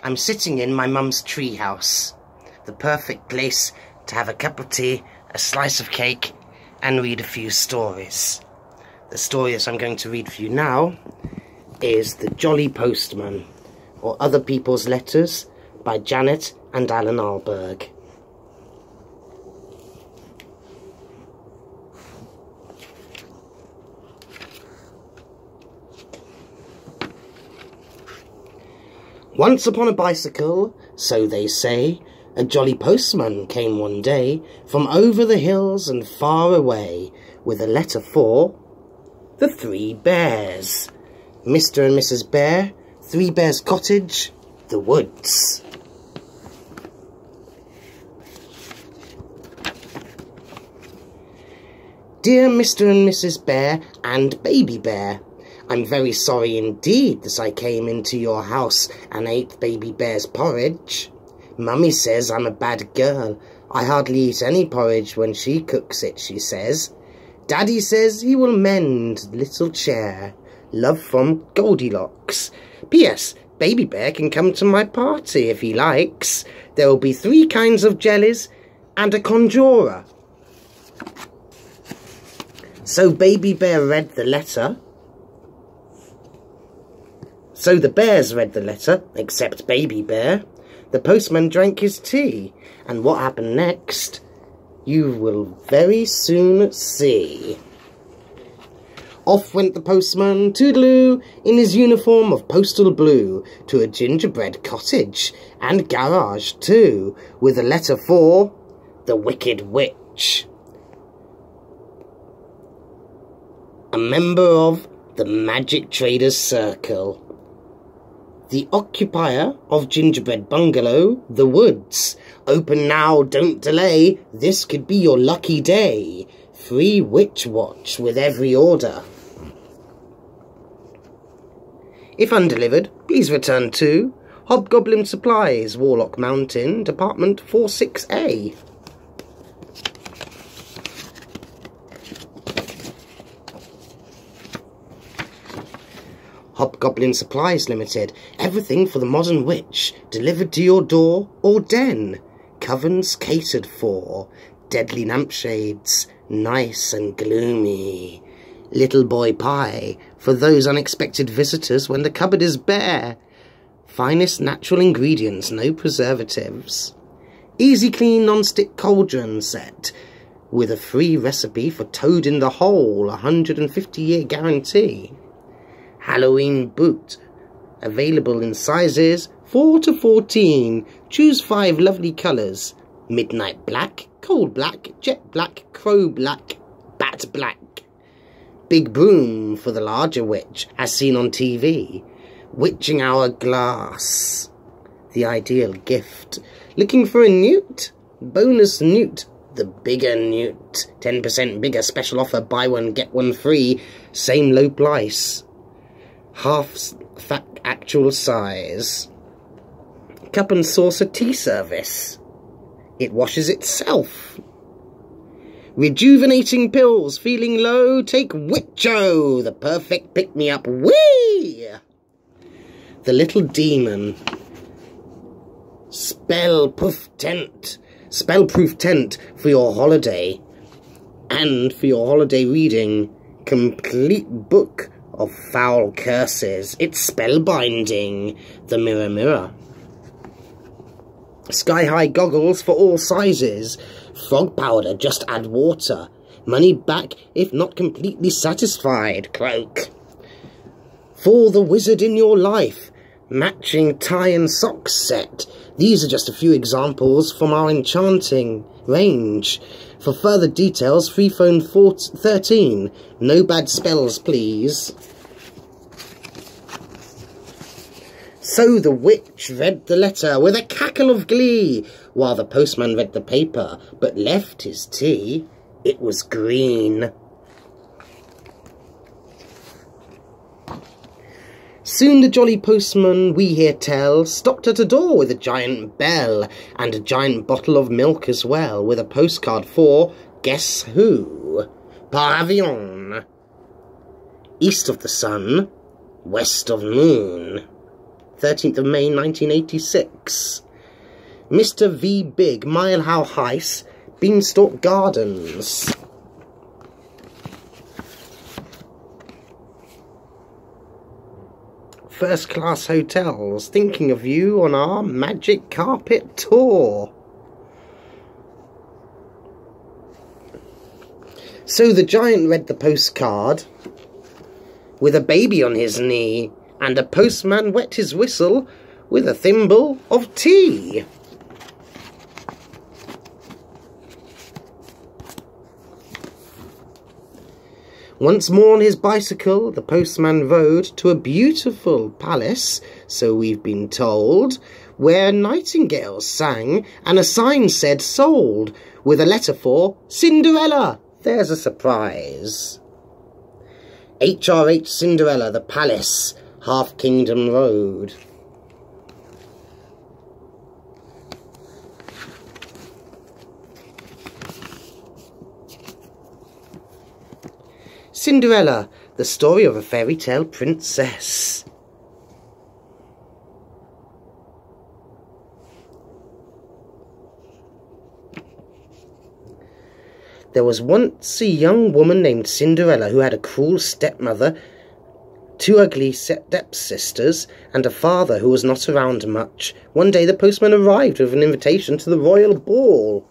I'm sitting in my mum's treehouse, the perfect place to have a cup of tea, a slice of cake, and read a few stories. The stories I'm going to read for you now is The Jolly Postman, or Other People's Letters, by Janet and Allan Ahlberg. Once upon a bicycle, so they say, a jolly postman came one day from over the hills and far away with a letter for the 3 bears. Mr. and Mrs. Bear, 3 Bears Cottage, the woods. Dear Mr. and Mrs. Bear and Baby Bear, I'm very sorry indeed that I came into your house and ate Baby Bear's porridge. Mummy says I'm a bad girl. I hardly eat any porridge when she cooks it, she says. Daddy says he will mend little chair. Love from Goldilocks. P.S. Baby Bear can come to my party if he likes. There will be 3 kinds of jellies and a conjurer. So Baby Bear read the letter. So the bears read the letter, except Baby Bear. The postman drank his tea, and what happened next, you will very soon see. Off went the postman, toodaloo, in his uniform of postal blue, to a gingerbread cottage, and garage too, with a letter for the Wicked Witch. A member of the Magic Traders Circle. The occupier of Gingerbread Bungalow, the woods. Open now, don't delay. This could be your lucky day. Free witch watch with every order. If undelivered, please return to Hobgoblin Supplies, Warlock Mountain, Department 46A. Hobgoblin Supplies Limited. Everything for the modern witch. Delivered to your door or den. Covens catered for. Deadly lampshades. Nice and gloomy. Little boy pie. For those unexpected visitors when the cupboard is bare. Finest natural ingredients. No preservatives. Easy clean non-stick cauldron set. With a free recipe for toad in the hole. 150-year guarantee. Halloween boot, available in sizes 4 to 14. Choose 5 lovely colours: midnight black, coal black, jet black, crow black, bat black. Big broom for the larger witch, as seen on TV. Witching hour glass, the ideal gift. Looking for a newt? Bonus newt, the bigger newt. 10% bigger, special offer, buy one get one free. Same low price. Half actual size. Cup and saucer tea service. It washes itself. Rejuvenating pills. Feeling low? Take Witcho, the perfect pick-me-up. Whee! The Little Demon. Spellproof tent for your holiday. And for your holiday reading. Complete book of foul curses. It's spellbinding. The Mirror Mirror. Sky-high goggles for all sizes. Frog powder, just add water. Money back if not completely satisfied. Croak. For the wizard in your life. Matching tie and socks set. These are just a few examples from our enchanting range. For further details, free phone 13. No bad spells, please. So the witch read the letter with a cackle of glee, while the postman read the paper, but left his tea. It was green. Soon the jolly postman, we hear tell, stopped at a door with a giant bell, and a giant bottle of milk as well, with a postcard for Guess Who? Par avion. East of the sun, west of moon. 13th of May 1986. Mr. V. Big, Mile How Heis, Beanstalk Gardens. First class hotels, thinking of you on our magic carpet tour. So the giant read the postcard with a baby on his knee, and a postman wet his whistle with a thimble of tea. Once more on his bicycle, the postman rode to a beautiful palace, so we've been told, where nightingales sang and a sign said sold, with a letter for Cinderella. There's a surprise. HRH Cinderella, the Palace, Half Kingdom Road. Cinderella, the story of a fairy tale princess. There was once a young woman named Cinderella who had a cruel stepmother, two ugly stepsisters, and a father who was not around much. One day the postman arrived with an invitation to the royal ball.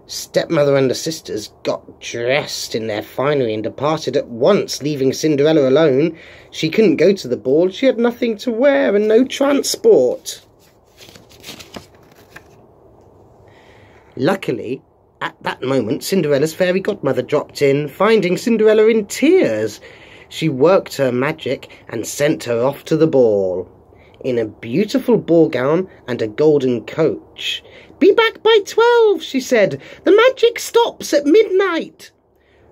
Stepmother and the sisters got dressed in their finery and departed at once, leaving Cinderella alone. She couldn't go to the ball, she had nothing to wear and no transport. Luckily, at that moment, Cinderella's fairy godmother dropped in, finding Cinderella in tears. She worked her magic and sent her off to the ball, in a beautiful ball gown and a golden coach. "Be back by 12, she said. "The magic stops at midnight."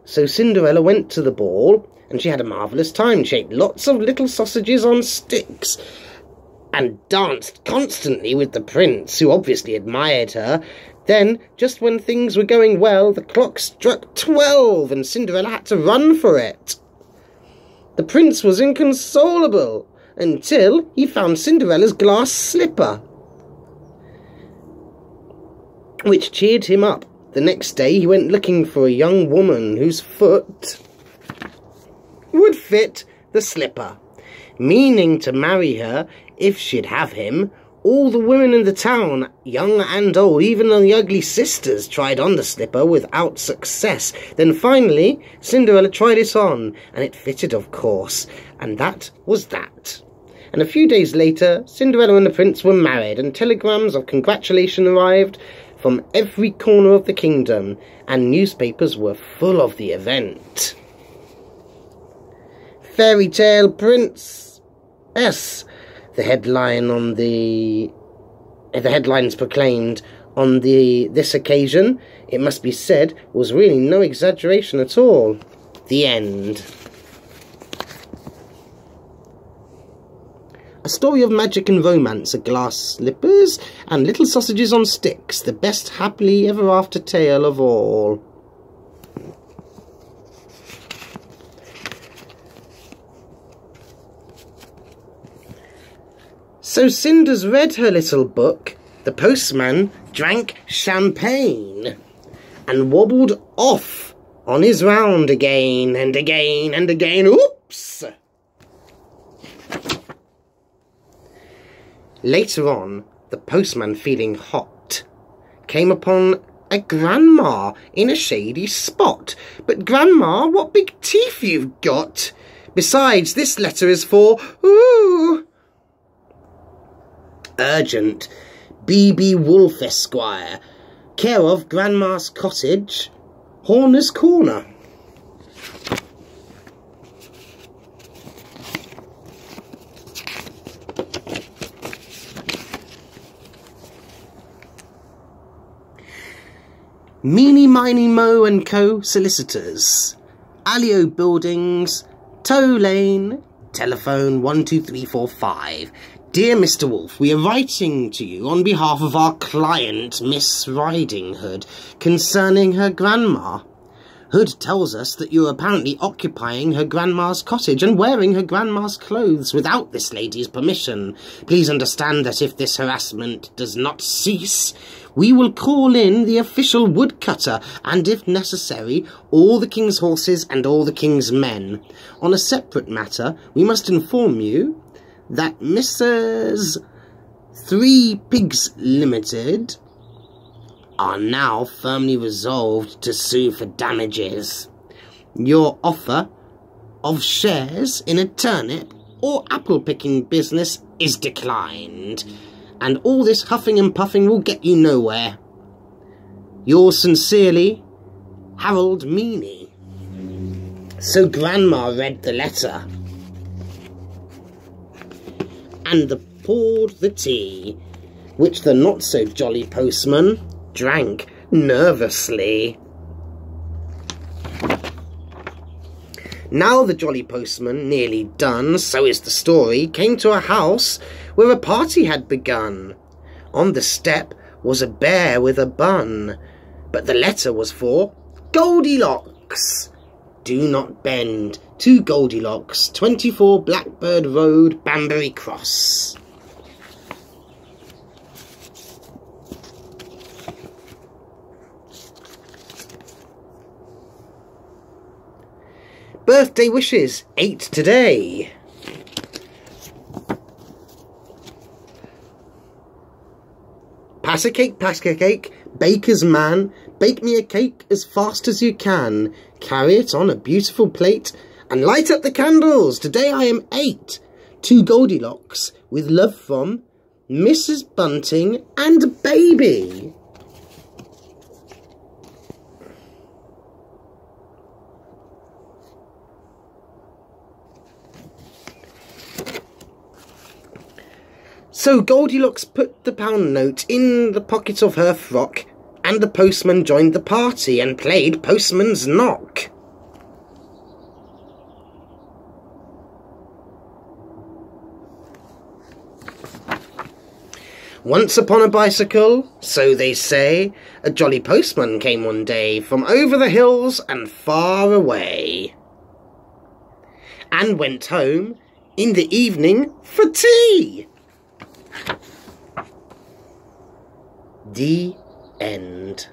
So Cinderella went to the ball, and she had a marvellous time. She ate lots of little sausages on sticks, and danced constantly with the prince, who obviously admired her. Then, just when things were going well, the clock struck 12, and Cinderella had to run for it. The prince was inconsolable, until he found Cinderella's glass slipper, which cheered him up. The next day he went looking for a young woman whose foot would fit the slipper, meaning to marry her if she'd have him. All the women in the town, young and old, even the ugly sisters, tried on the slipper without success. Then finally Cinderella tried it on, and it fitted, of course, and that was that. And a few days later, Cinderella and the prince were married, and telegrams of congratulation arrived from every corner of the kingdom, and newspapers were full of the event. Fairy tale prince. Yes, the headlines proclaimed on this occasion, it must be said, was really no exaggeration at all. The end. A story of magic and romance, a glass slippers, and little sausages on sticks, the best happily ever after tale of all. So Cinder's read her little book, the postman drank champagne, and wobbled off on his round again and again and again. Oops! Later on, the postman, feeling hot, came upon a grandma in a shady spot. "But grandma, what big teeth you've got! Besides, this letter is for, ooh, urgent, B.B. Wolfe, Esquire, care of Grandma's Cottage, Horner's Corner." Meeny Miny Mo and Co. Solicitors, Alio Buildings, Tow Lane, telephone 12345. Dear Mr. Wolfe, we are writing to you on behalf of our client, Miss Riding Hood, concerning her grandma. Hood tells us that you're apparently occupying her grandma's cottage and wearing her grandma's clothes without this lady's permission. Please understand that if this harassment does not cease, we will call in the official woodcutter and, if necessary, all the king's horses and all the king's men. On a separate matter, we must inform you that Mrs. Three Pigs Limited are now firmly resolved to sue for damages. Your offer of shares in a turnip or apple-picking business is declined, and all this huffing and puffing will get you nowhere. Yours sincerely, Harold Meany. So Grandma read the letter and poured the tea, which the not-so-jolly postman drank nervously. Now the jolly postman, nearly done, so is the story, came to a house where a party had begun. On the step was a bear with a bun, but the letter was for Goldilocks. Do not bend to Goldilocks, 24 Blackbird Road, Banbury Cross. Birthday wishes, 8 today. Pass a cake, baker's man, bake me a cake as fast as you can. Carry it on a beautiful plate and light up the candles. Today I am 8. To Goldilocks, with love from Mrs. Bunting and baby. So Goldilocks put the pound note in the pocket of her frock, and the postman joined the party and played Postman's Knock. Once upon a bicycle, so they say, a jolly postman came one day from over the hills and far away, and went home in the evening for tea. The end.